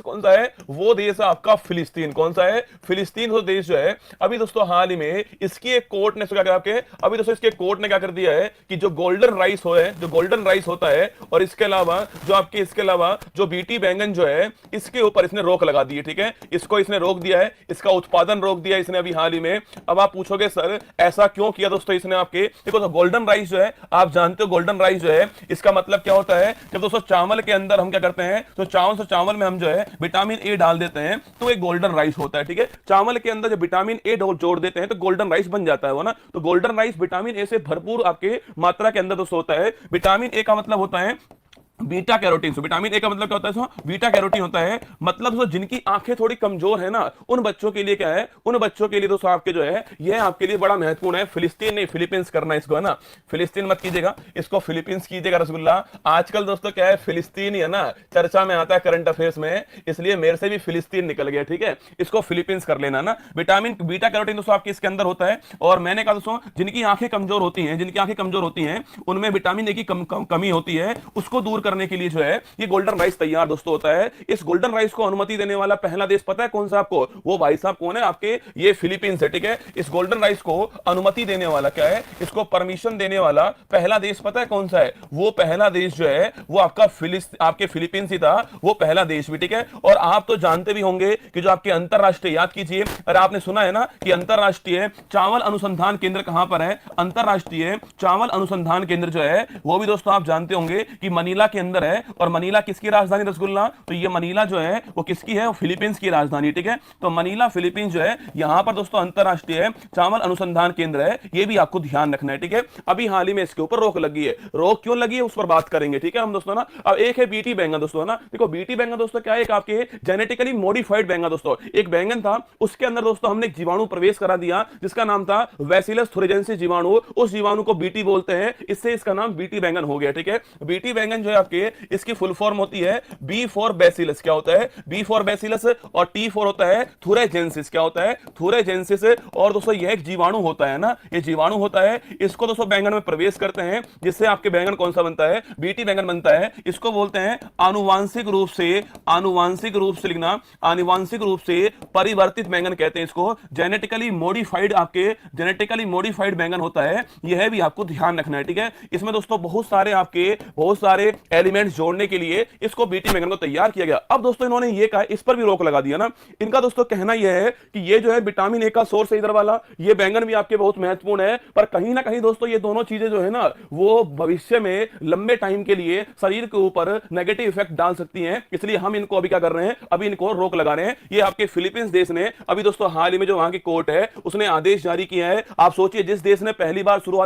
कौन सा है? वो देश है आपका फिलिस्तीन। कौन सा है? फिलिस्तीन। वो देश जो है अभी दोस्तों हाल ही में इसकी एक कोर्ट ने क्या आपके अभी दोस्तों इसके कोर्ट ने क्या कर दिया है कि जो गोल्डन राइस हो है, जो गोल्डन राइस होता है और इसके अलावा जो बीटी बैंगन जो है इसके ऊपर इसने रोक लगा दी है। ठीक है, इसको इसने रोक दिया है, इसका उत्पादन रोक दिया इसने अभी हाल ही में। अब आप पूछोगे सर ऐसा क्यों किया दोस्तों इसने? आपके देखो तो गोल्डन राइस जो है, आप जानते हो गोल्डन राइस जो है इसका मतलब क्या होता है? जब दोस्तों चावल के अंदर हम क्या करते हैं तो चावल में हम जो है विटामिन ए डाल देते हैं तो एक गोल्डन राइस होता है। ठीक है, चावल के अंदर जब विटामिन ए जोड़ देते हैं तो गोल्डन राइस बन जाता है वो ना। तो गोल्डन राइस विटामिन ए से भरपूर आपके मात्रा के अंदर दोस्तों होता है। विटामिन ए का मतलब होता है बीटा कैरोटीन। विटामिन ए का मतलब क्या होता है? बीटा कैरोटीन होता है। मतलब जिनकी आंखें थोड़ी कमजोर है ना उन बच्चों के लिए क्या है? उन बच्चों के लिए दोस्तों आपके जो है ये आपके लिए बड़ा महत्वपूर्ण है। फिलिस्तीन नहीं फिलीपींस करना इसको, है ना। फिलिस्तीन मत कीजिएगा, इसको फिलीपींस कीजिएगा रसगुल्ला। आजकल दोस्तों क्या है, फिलिस्तीन ही है ना चर्चा में आता है करंट अफेयर्स में, इसलिए मेरे से भी फिलिस्तीन निकल गया। ठीक है, इसको फिलीपींस कर लेना ना। विटामिन बीटा कैरोटीन दोस्तों आपके इसके अंदर होता है। और मैंने कहा दोस्तों जिनकी आंखें कमजोर होती हैं उनमें विटामिन ए की कमी होती है, उसको दूर करने के लिए जो है ये गोल्डन राइस तैयार दोस्तों होता है। इस गोल्डन राइस को अनुमति देने वाला पहला देश पता है कौन सा आपको? वो भाई साहब कौन है आपके? ये फिलीपींस है। ठीक है, इस गोल्डन राइस को अनुमति देने वाला क्या है, इसको परमिशन देने वाला पहला देश पता है कौन सा है? वो पहला देश जो है वो आपके फिलीपींस ही था, वो पहला देश भी। ठीक है, और आप तो जानते भी होंगे कि जो आपके अंतरराष्ट्रीय, याद कीजिए, और आपने सुना है ना कि अंतरराष्ट्रीय चावल अनुसंधान केंद्र कहां पर है? अंतरराष्ट्रीय चावल अनुसंधान केंद्र जो है वो भी दोस्तों आप जानते होंगे कि मनीला के अंदर है। और मनीला किसकी राजधानी रसगुल्ला? तो ये मनीला जो है वो किसकी है? वो फिलीपींस की राजधानी। ठीक है, तो मनीला फिलीपींस जो है यहां पर दोस्तों अंतरराष्ट्रीय चावल अनुसंधान केंद्र है, ये भी आपको ध्यान रखना है। ठीक है, अभी हाल ही में इसके ऊपर रोक लगी है। रोक क्यों लगी है उस पर बात करेंगे। ठीक है हम दोस्तों ना। अब एक है बीटी बैंगन दोस्तों ना। देखो बीटी बैंगन दोस्तों क्या है? एक आपके जेनेटिकली मॉडिफाइड बैंगन दोस्तों। एक बैंगन था उसके अंदर दोस्तों हमने एक जीवाणु प्रवेश करा दिया जिसका नाम था बैसिलस थुरिजेंसिस जीवाणु। उस जीवाणु को बीटी बोलते हैं, इससे इसका नाम बीटी बैंगन हो गया। ठीक है, बीटी बैंगन जो है आपके इसकी फुल फॉर्म होती है बी फॉर बैसिलस। क्या होता है? B for bacillus. और टी फॉर होता है थुरेजेंसिस। क्या होता है? थुरेजेंसिस। और दोस्तों यह एक जीवाणु होता है ना, ये जीवाणु होता है, इसको दोस्तों बैंगन में प्रवेश करते हैं जिससे आपके बैंगन कौन सा बनता है? बीटी बैंगन बनता है। इसको बोलते हैं आनुवांशिक रूप से लिखना, आनुवांशिक रूप से परिवर्तित बैंगन कहते हैं इसको। जेनेटिकली मॉडिफाइड आपके जेनेटिकली मॉडिफाइड बैंगन होता है, यह भी आपको ध्यान रखना है। ठीक है, इसमें दोस्तों बहुत सारे एलिमेंट्स जोड़ने के लिए इसको बीटी बैंगन को तैयार किया गया। अब दोस्तों इन्होंने ये कहा, इस पर भी रोक लगा दिया ना। इनका दोस्तों कहना यह है कि ये जो है विटामिन ए का सोर्स है इधर वाला, ये बैंगन भी आपके बहुत महत्वपूर्ण है, पर कहीं ना कहीं दोस्तों ये दोनों चीजें जो है ना वो भविष्य में लंबे टाइम के लिए शरीर के ऊपर नेगेटिव इफेक्ट डाल सकती हैं, इसलिए हम इनको अभी क्या कर रहे हैं? अभी इनको रोक लगा रहे हैं। ये आपके फिलीपींस देश ने अभी दोस्तों हाल ही में जो वहां की कोर्ट है उसने आदेश जारी किया है। आप सोचिए जिस देश ने पहली बार शुरुआत